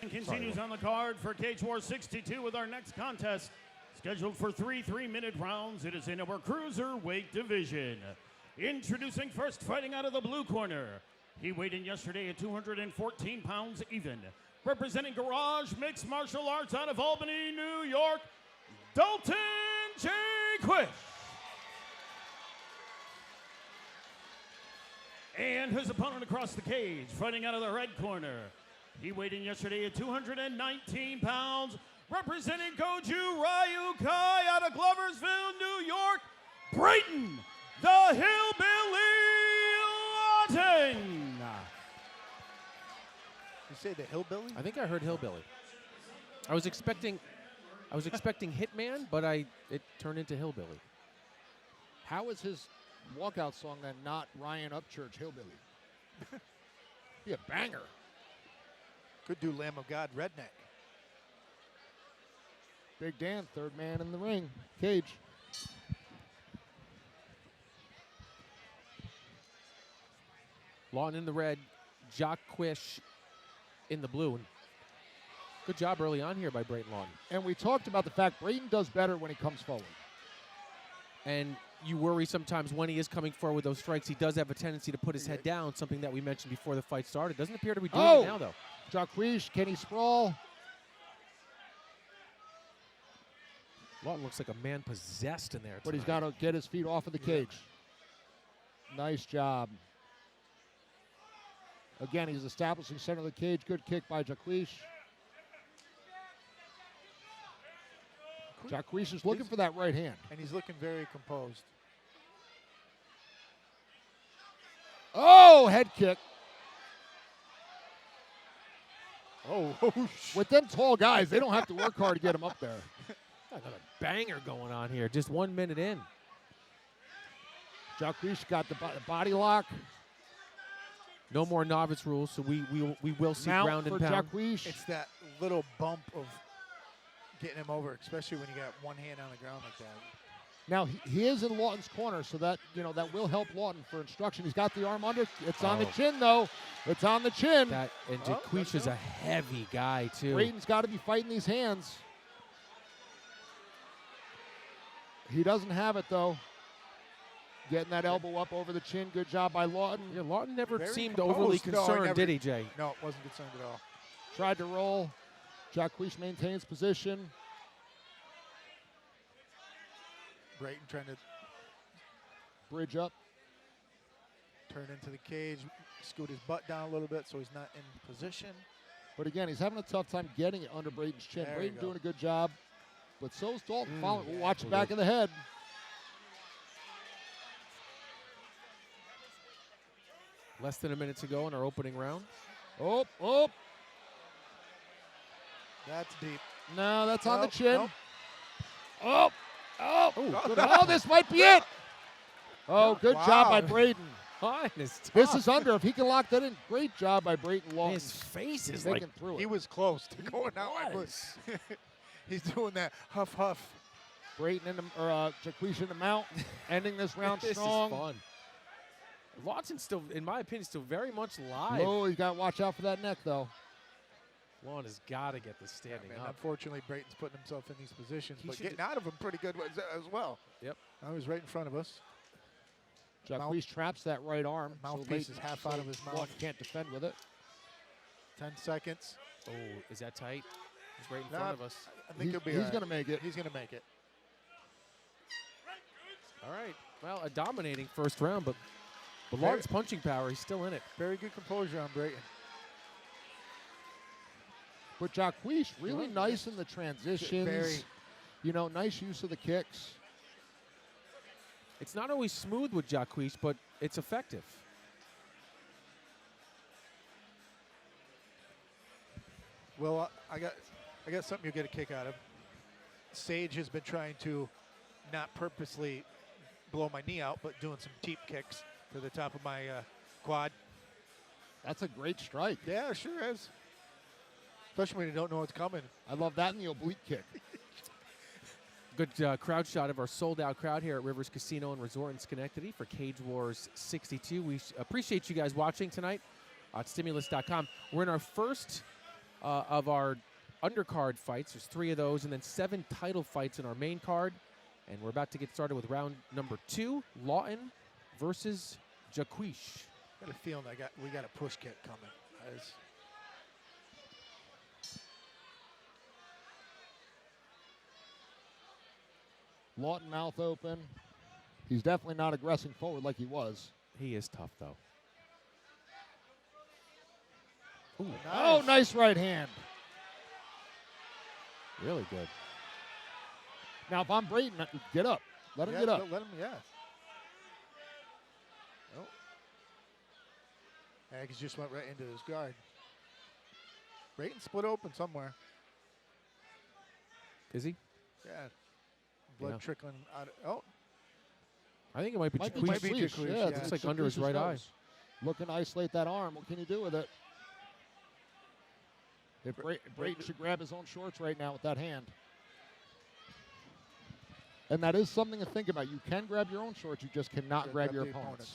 Continues on the card for Cage War 62 with our next contest. Scheduled for 3 3-minute rounds. It is in our cruiserweight division. Introducing first, fighting out of the blue corner. He weighed in yesterday at 214 pounds even. Representing Garage Mixed Martial Arts out of Albany, New York, Dalton Jaquish. And his opponent across the cage, fighting out of the red corner. He weighed in yesterday at 219 pounds, representing Goju Ryukai out of Gloversville, New York, Braeton, the Hillbilly Lawton. You say the Hillbilly? I think I heard Hillbilly. I was expecting Hitman, but it turned into Hillbilly. How is his walkout song then not Ryan Upchurch Hillbilly? Be a banger. Could do Lamb of God Redneck. Big Dan, third man in the ring. Cage. Lawton in the red, Jaquish in the blue. And good job early on here by Braeton Lawton. And we talked about the fact Braeton does better when he comes forward. And you worry sometimes when he is coming forward with those strikes, he does have a tendency to put his head down, something that we mentioned before the fight started. Doesn't appear to be doing it now, though. Jaquish, can he sprawl? Lawton looks like a man possessed in there tonight. But he's got to get his feet off of the cage. Nice job. Again, he's establishing center of the cage. Good kick by Jaquish. Jaquish is looking for that right hand. And he's looking very composed. Oh, head kick. Oh, with them tall guys, they don't have to work hard to get him up there. Got a banger going on here, just 1 minute in. Jaquish got the body lock. No more novice rules, so we will see Mount ground and for pound. Jaquish. It's that little bump of getting him over, especially when you got one hand on the ground like that. Now he is in Lawton's corner, so that that will help Lawton for instruction. He's got the arm under. It's on the chin though. It's on the chin. And Jaquish is a heavy guy too. Braeton's got to be fighting these hands. He doesn't have it though. Getting that elbow up over the chin. Good job by Lawton. Yeah, Lawton never Very seemed composed. overly No, concerned, did he, Jay? No, it wasn't concerned at all. Tried to roll. Jaquish maintains position. Braeton trying to Bridge up. turn into the cage, scoot his butt down a little bit so he's not in position. But again, he's having a tough time getting it under Braeton's chin. There you Braeton go. doing a good job. But so's Dalton. Yeah, Watch back of the head. Less than a minute to go in our opening round. Oh. That's deep. No, that's on the Nope, chin. nope. Oh. Good Oh, this might be it. Oh, good job by Braeton. This is under. If he can lock that in, great job by Braeton Lawton. His face is They like can through it. He was close to going out. He's doing that huff. Braeton in the, Jaquish in the mount, ending this round this strong. is fun. Lawton's still, in my opinion, still very much live. Oh, you got to watch out for that neck, though. Lawton has got to get this standing up. Unfortunately, Braeton's putting himself in these positions, He but should getting out of them pretty good as well. Yep. Now he's right in front of us. Jaquish traps that right arm. Mouthpiece is half out of his mouth. Lawton can't defend with it. 10 seconds. Oh, is that tight? He's right in front of us. I think he'll be He's going to make it. He's going to make it. All right. Well, a dominating first round, but Lawton's punching power, he's still in it. Very good composure on Braeton. But Jaquish, really nice in the transitions. Very. Nice use of the kicks. It's not always smooth with Jaquish, but it's effective. Well, I got something you'll get a kick out of. Sage has been trying to not purposely blow my knee out, but doing some teep kicks to the top of my quad. That's a great strike. Yeah, it sure is. Especially when you don't know what's coming. I love that in the oblique kick. Good crowd shot of our sold-out crowd here at Rivers Casino and Resort in Schenectady for Cage Wars 62. We appreciate you guys watching tonight at Stimulus.com. We're in our first of our undercard fights. There's 3 of those, and then 7 title fights in our main card. And we're about to get started with round number 2, Lawton versus Jaquish. Got a feeling we got a push kick coming. Lawton mouth open. He's definitely not aggressing forward like he was. He is tough, though. Ooh, Nice. Oh, nice right hand. really good. Now, if I'm Braeton, get up. Let him get up. Let him, yeah. Oh. Aggies just went right into his guard. Braeton split open somewhere. Is he? Yeah. Blood Yeah. trickling out. Oh, I think it might be Might be Jaquish. Might be Jaquish. Jaquish, Yeah, yeah. it's Looks like under his Jaquish's right eye. nose. Looking to isolate that arm. What can you do with it? If Braeton should grab his own shorts right now with that hand. And that is something to think about. You can grab your own shorts. You just cannot Yeah, grab your the opponent's.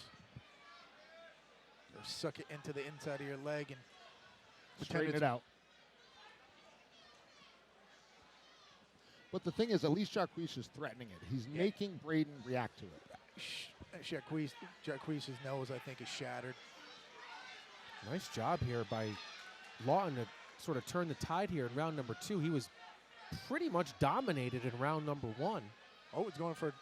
Or suck it into the inside of your leg and pretend Straighten it's it out. But the thing is, at least Jaquish is threatening it. He's making Braeton react to it. Jaquish's nose, I think, is shattered. Nice job here by Lawton to sort of turn the tide here in round number 2. He was pretty much dominated in round number 1. Oh, it's going for.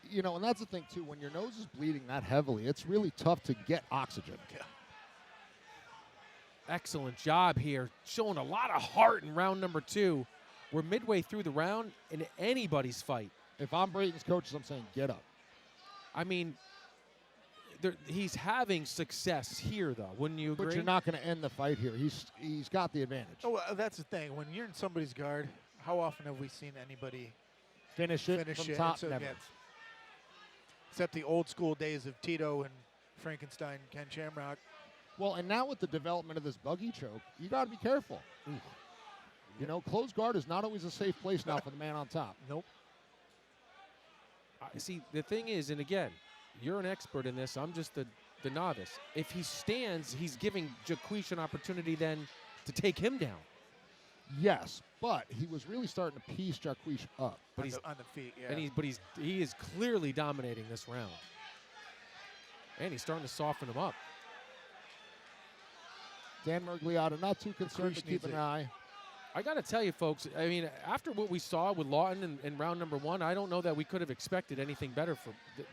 You know, and that's the thing, too. When your nose is bleeding that heavily, it's really tough to get oxygen. Yeah. Excellent job here, showing a lot of heart in round number 2. We're midway through the round in anybody's fight. If I'm Braeton's coaches, I'm saying get up. I mean, he's having success here, though. Wouldn't you agree? But you're not going to end the fight here. He's got the advantage. Oh, that's the thing. When you're in somebody's guard, how often have we seen anybody Finish it finish from it? top, So, never. yeah, except the old school days of Tito and Frankenstein, Ken Shamrock. Well, and now with the development of this buggy choke, you got to be careful. You know, closed guard is not always a safe place now for the man on top. Nope. See, the thing is, and again, you're an expert in this. I'm just the novice. If he stands, he's giving Jaquish an opportunity then to take him down. Yes, but he was really starting to piece Jaquish up. But On the feet, yeah. And he is clearly dominating this round. And he's starting to soften him up. Dan Mergliotta not too concerned, Jaquish but keep needs an eye. I got to tell you, folks, I mean, after what we saw with Lawton in round number 1, I don't know that we could have expected anything better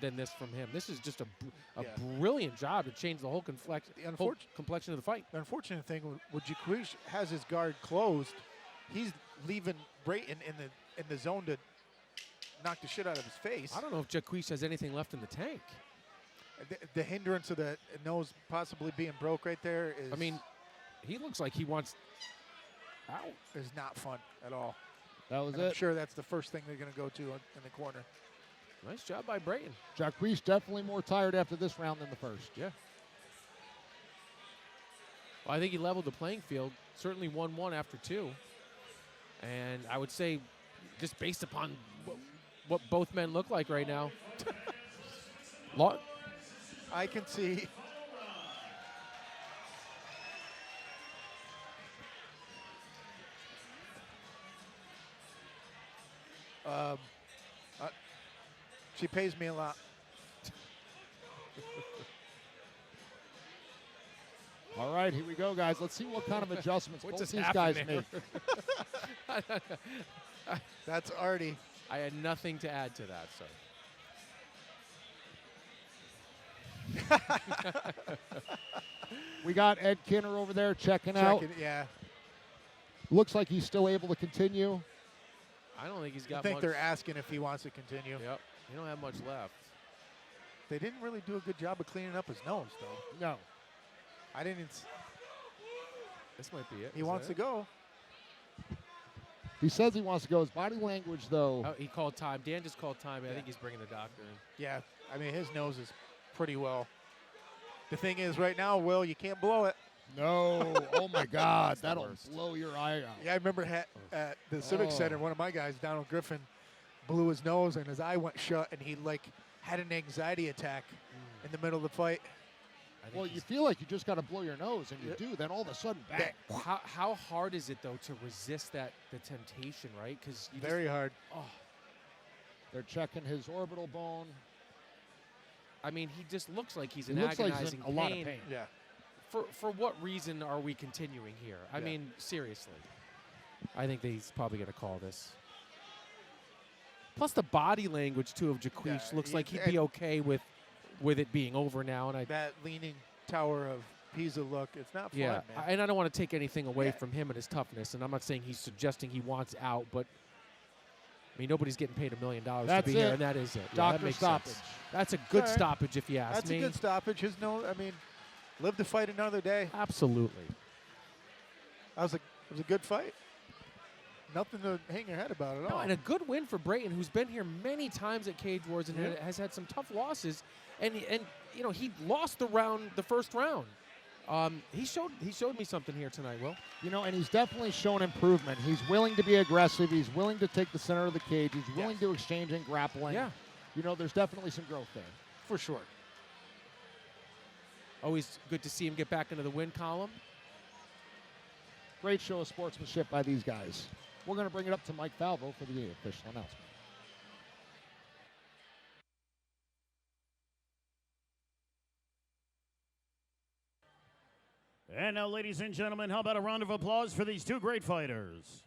than this from him. This is just a brilliant job to change the whole complexion of the fight. The unfortunate thing with Jaquish has his guard closed. He's leaving Braeton in the zone to knock the shit out of his face. I don't know if Jaquish has anything left in the tank. The hindrance of the nose possibly being broke right there is. I mean, he looks like he wants out. Is not fun at all. That was And it. I'm sure that's the first thing they're going to go to in the corner. Nice job by Braeton. Jaquish definitely more tired after this round than the first. Yeah. Well, I think he leveled the playing field. Certainly 1-1 after 2. And I would say, just based upon what both men look like right now, I can see. She pays me a lot. All right, here we go, guys. Let's see what kind of adjustments What both just these happened guys there? make. That's Artie. I had nothing to add to that, so. We got Ed Kinner over there checking out. Yeah. Looks like he's still able to continue. I don't think he's I got think much. they're asking if he wants to continue. Yep. He don't have much left. They didn't really do a good job of cleaning up his nose, though. No. I didn't. This might be it. He Is wants that to it? go. He says he wants to go. His body language, though. Oh, he called time. Dan just called time. I think he's bringing the doctor in. Yeah. I mean, his nose is pretty well. The thing is, right now, Will, you can't blow it. No. Oh, my God. the That'll worst. blow your eye out. Yeah, I remember at the Civic Center, one of my guys, Donald Griffin, blew his nose and his eye went shut, and he like had an anxiety attack in the middle of the fight. Well, you feel like you just got to blow your nose, and you do. Then all of a sudden, bang. How hard is it, though, to resist the temptation, right? Because Very hard. Oh, They're checking his orbital bone. I mean, he just looks like he's He in looks like he's agonizing in a lot of pain. Yeah. For what reason are we continuing here? I mean, seriously. I think he's probably going to call this. Plus, the body language, too, of Jaquish looks like he'd be okay with it being over now. And that leaning tower of Pisa look, it's not fun, yeah, man. and I don't want to take anything away from him and his toughness. And I'm not saying he's suggesting he wants out, but I mean, nobody's getting paid $1 million to be here, and that is it. Dr. Stoppage. That's a good stoppage, if you ask That's me. a good stoppage. Live to fight another day. Absolutely. It was a good fight. Nothing to hang your head about at all. And a good win for Braeton, who's been here many times at Cage Wars and has had some tough losses. And he lost the first round. He showed me something here tonight, Will. And he's definitely shown improvement. He's willing to be aggressive. He's willing to take the center of the cage. He's willing to exchange and grappling. Yeah. There's definitely some growth there. For sure. Always good to see him get back into the win column. Great show of sportsmanship by these guys. We're going to bring it up to Mike Falvo for the official announcement. And now, ladies and gentlemen, how about a round of applause for these two great fighters?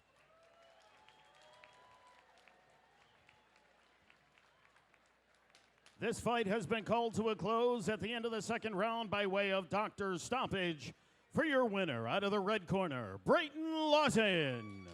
This fight has been called to a close at the end of the second round by way of Dr. Stoppage. For your winner, out of the red corner, Braeton Lawton.